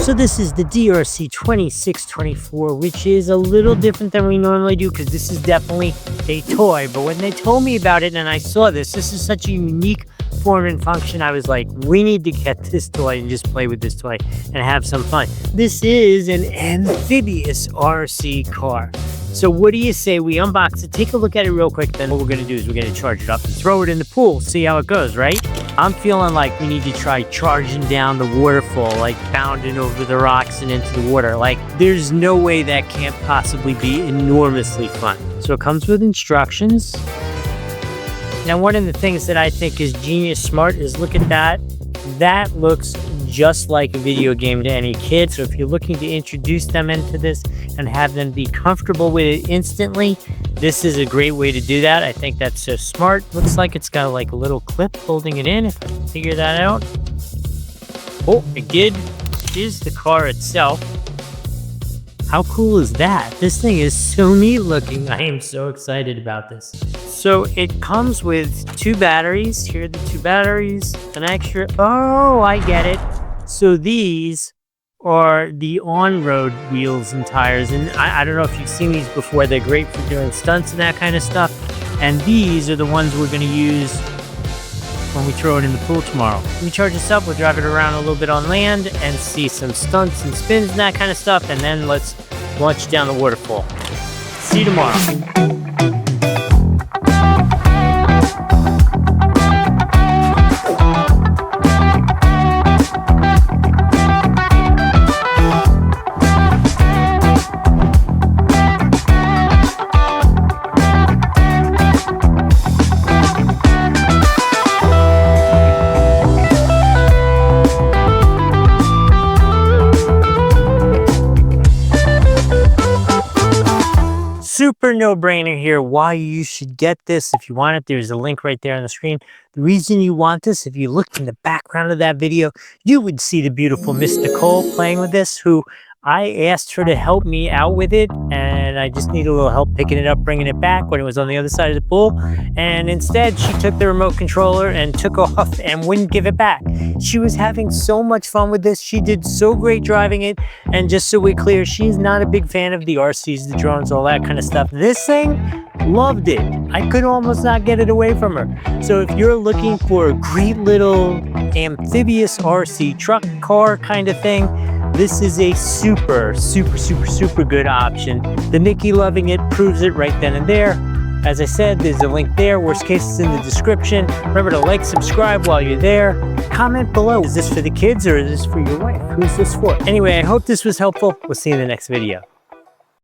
So this is the DEERC 2624, which is a little different than we normally do because this is definitely a toy. But when they told me about it and I saw this is such a unique form and function, I was like, we need to get this toy and just play with this toy and have some fun. This is an amphibious RC car. So what do you say we unbox it, take a look at it real quick, then what we're going to do is we're going to charge it up and throw it in the pool, see how it goes, right? I'm feeling like we need to try charging down the waterfall, like bounding over the rocks and into the water. Like, there's no way that can't possibly be enormously fun. So it comes with instructions. Now, one of the things that I think is genius smart is look at that. That looks just like a video game to any kid. So if you're looking to introduce them into this and have them be comfortable with it instantly, this is a great way to do that. I think that's so smart. Looks like it's got like a little clip holding it in, if I can figure that out. Oh, it did. Is the car itself. How cool is that? This thing is so neat looking. I am so excited about this. So it comes with 2 batteries. Here are the 2 batteries. An extra. Oh, I get it. So these are the on-road wheels and tires. And I don't know if you've seen these before. They're great for doing stunts and that kind of stuff. And these are the ones we're going to use when we throw it in the pool tomorrow. When we charge this up, we'll drive it around a little bit on land and see some stunts and spins and that kind of stuff. And then let's launch down the waterfall. See you tomorrow. Super no-brainer here why you should get this. If you want it, there's a link right there on the screen. The reason you want this, if you looked in the background of that video, you would see the beautiful Miss Nicole playing with this, who I asked her to help me out with it, and I just need a little help picking it up, bringing it back when it was on the other side of the pool. And instead, she took the remote controller and took off and wouldn't give it back. She was having so much fun with this. She did so great driving it. And just so we're clear, she's not a big fan of the RCs, the drones, all that kind of stuff. This thing, loved it. I could almost not get it away from her. So if you're looking for a great little amphibious RC truck car kind of thing, this is a super good option. The Mickey loving it proves it right then and there. As I said, there's a link there. Worst case is in the description. Remember to like, subscribe while you're there. Comment below. Is this for the kids or is this for your wife? Who's this for? Anyway, I hope this was helpful. We'll see you in the next video.